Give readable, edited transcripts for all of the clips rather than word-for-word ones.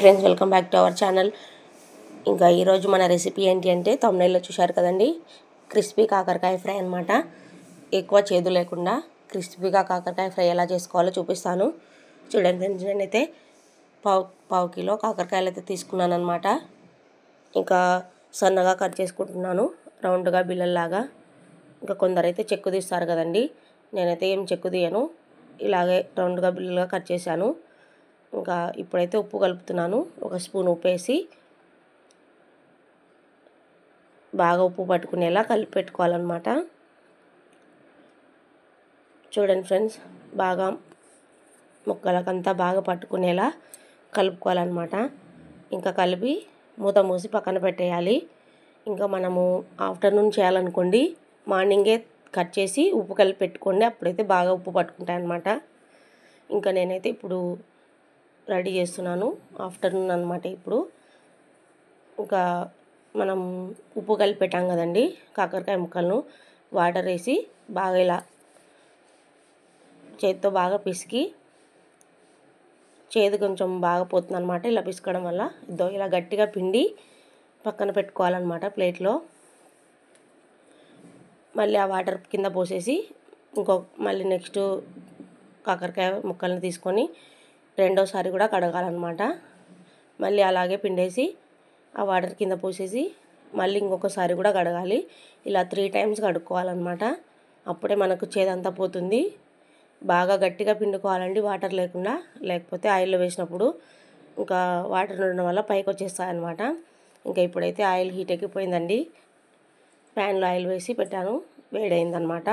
Friends welcome back to our channel. ఇంకా ఈరోజు మన రెసిపీ ఏంటి అంటే తమ్నైల్లో చూశారు కదండి, క్రిస్పీ కాకరకాయ ఫ్రై అనమాట. ఎక్కువ చేదు లేకుండా క్రిస్పీగా కాకరకాయ ఫ్రై ఎలా చేసుకోవాలో చూపిస్తాను. చూడండి ఫ్రెండ్స్, నేనైతే పావు కిలో కాకరకాయలు అయితే తీసుకున్నాను అనమాట. ఇంకా సన్నగా కట్ చేసుకుంటున్నాను, రౌండ్గా బిళ్ళల్లాగా. ఇంకా కొందరైతే చెక్కు తీస్తారు కదండి, నేనైతే ఏం చెక్కు తీయను, ఇలాగే రౌండ్గా బిళ్ళలుగా కట్ చేశాను. ఇంకా ఇప్పుడైతే ఉప్పు కలుపుతున్నాను. ఒక స్పూన్ ఉప్పు వేసి బాగా ఉప్పు పట్టుకునేలా కలిపి పెట్టుకోవాలన్నమాట. చూడండి ఫ్రెండ్స్, బాగా ముక్కలకంతా బాగా పట్టుకునేలా కలుపుకోవాలన్నమాట. ఇంకా కలిపి మూత మూసి పక్కన పెట్టేయాలి. ఇంకా మనము ఆఫ్టర్నూన్ చేయాలనుకోండి, మార్నింగే కట్ చేసి ఉప్పు కలిపి పెట్టుకోండి, అప్పుడైతే బాగా ఉప్పు పట్టుకుంటాయి అన్నమాట. ఇంకా నేనైతే ఇప్పుడు రెడీ చేస్తున్నాను, ఆఫ్టర్నూన్ అనమాట. ఇప్పుడు ఇంకా మనం ఉప్పు కలిపి పెట్టాం కదండి కాకరకాయ ముక్కలను, వాటర్ వేసి బాగా ఇలా చేతితో బాగా పిసికి, చేదు కొంచెం బాగా పోతుంది అనమాట. ఇలా పిసకడం వల్ల ఇలా గట్టిగా పిండి పక్కన పెట్టుకోవాలన్నమాట ప్లేట్లో. మళ్ళీ ఆ వాటర్ కింద పోసేసి మళ్ళీ నెక్స్ట్ కాకరకాయ ముక్కల్ని తీసుకొని రెండోసారి కూడా కడగాలన్నమాట. మళ్ళీ అలాగే పిండేసి ఆ వాటర్ కింద పోసేసి మళ్ళీ ఇంకొకసారి కూడా కడగాలి. ఇలా 3 times కడుక్కోవాలన్నమాట. అప్పుడే మనకు చేదంతా పోతుంది. బాగా గట్టిగా పిండుకోవాలండి, వాటర్ లేకుండా, లేకపోతే ఆయిల్లో వేసినప్పుడు ఇంకా వాటర్ ఉండడం వల్ల పైకి వచ్చేస్తాయి అన్నమాట. ఇంకా ఇప్పుడైతే ఆయిల్ హీట్ ఎక్కిపోయిందండి, ప్యాన్లో ఆయిల్ వేసి పెట్టాను, వేడైందనమాట.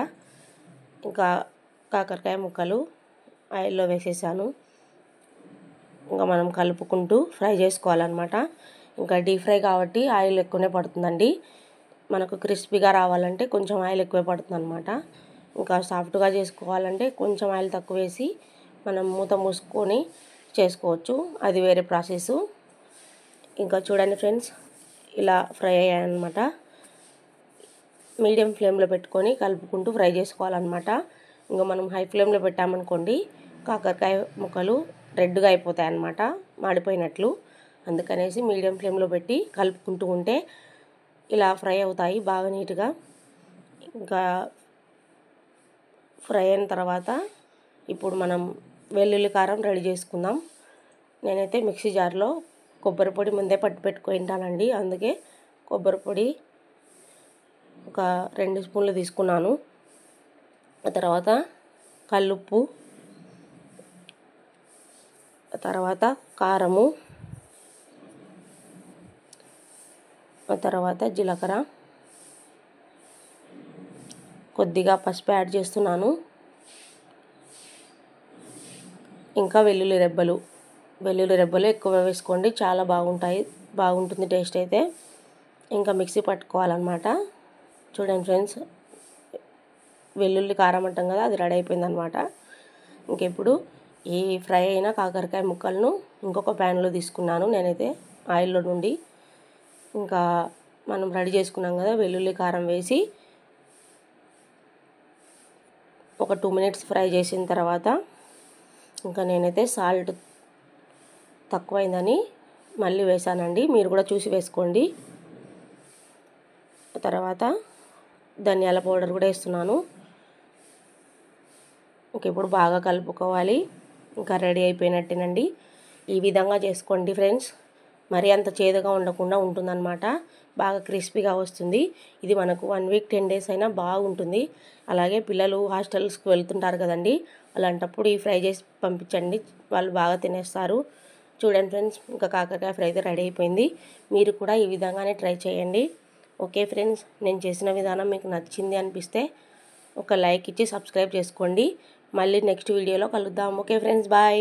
ఇంకా కాకరకాయ ముక్కలు ఆయిల్లో వేసేసాను. ఇంకా మనం కలుపుకుంటూ ఫ్రై చేసుకోవాలన్నమాట. ఇంకా డీప్ ఫ్రై కాబట్టి ఆయిల్ ఎక్కువనే పడుతుందండి. మనకు క్రిస్పీగా రావాలంటే కొంచెం ఆయిల్ ఎక్కువే పడుతుంది అనమాట. ఇంకా సాఫ్ట్గా చేసుకోవాలంటే కొంచెం ఆయిల్ తక్కువ వేసి మనం మూత మూసుకొని చేసుకోవచ్చు, అది వేరే ప్రాసెస్. ఇంకా చూడండి ఫ్రెండ్స్, ఇలా ఫ్రై అయ్యాయన్నమాట. మీడియం ఫ్లేమ్లో పెట్టుకొని కలుపుకుంటూ ఫ్రై చేసుకోవాలన్నమాట. ఇంకా మనం హై ఫ్లేమ్లో పెట్టామనుకోండి, కాకరకాయ ముక్కలు రెడ్గా అయిపోతాయి అన్నమాట, మాడిపోయినట్లు. అందుకనేసి మీడియం ఫ్లేమ్లో పెట్టి కలుపుకుంటూ ఉంటే ఇలా ఫ్రై అవుతాయి బాగా నీట్గా. ఇంకా ఫ్రై అయిన తర్వాత ఇప్పుడు మనం వెల్లుల్లి కారం రెడీ చేసుకుందాం. నేనైతే మిక్సీ జార్లో కొబ్బరి పొడి ముందే పట్టి పెట్టుకుంటానండి, అందుకే కొబ్బరి పొడి ఒక 2 స్పూన్లు తీసుకున్నాను. ఆ తర్వాత కల్లుప్పు, తర్వాత కారము, ఆ తర్వాత జీలకర్ర, కొద్దిగా పసుపు యాడ్ చేస్తున్నాను. ఇంకా వెల్లుల్లి రెబ్బలు ఎక్కువ వేసుకోండి, చాలా బాగుంటుంది టేస్ట్ అయితే. ఇంకా మిక్సీ పట్టుకోవాలన్నమాట. చూడండి ఫ్రెండ్స్, వెల్లుల్లి కారం అంటాం కదా, అది రెడీ అయిపోయిందనమాట. ఇంకెప్పుడు ఈ ఫ్రై అయిన కాకరకాయ ముక్కలను ఇంకొక ప్యాన్లో తీసుకున్నాను నేనైతే ఆయిల్లో నుండి. ఇంకా మనం రెడీ చేసుకున్నాం కదా వెల్లుల్లి కారం వేసి ఒక 2 minutes ఫ్రై చేసిన తర్వాత ఇంకా నేనైతే సాల్ట్ తక్కువైందని మళ్ళీ వేసానండి, మీరు కూడా చూసి వేసుకోండి. తర్వాత ధనియాల పౌడర్ కూడా వేస్తున్నాను. ఇంక ఇప్పుడు బాగా కలుపుకోవాలి. ఇంకా రెడీ అయిపోయినట్టేనండి. ఈ విధంగా చేసుకోండి ఫ్రెండ్స్, మరీ అంత చేదుగా ఉండకుండా ఉంటుందన్నమాట, బాగా క్రిస్పీగా వస్తుంది. ఇది మనకు 1 week 10 days అయినా బాగుంటుంది. అలాగే పిల్లలు హాస్టల్స్కి వెళ్తుంటారు కదండి, అలాంటప్పుడు ఈ ఫ్రై చేసి పంపించండి, వాళ్ళు బాగా తినేస్తారు. చూడండి ఫ్రెండ్స్, ఇంకా కాకరకాయ ఫ్రై అయితే రెడీ అయిపోయింది. మీరు కూడా ఈ విధంగానే ట్రై చేయండి. ఓకే ఫ్రెండ్స్, నేను చేసిన విధానం మీకు నచ్చింది అనిపిస్తే ఒక లైక్ ఇచ్చి సబ్స్క్రైబ్ చేసుకోండి. మళ్ళీ నెక్స్ట్ వీడియోలో కలుద్దాం. Okay friends, bye.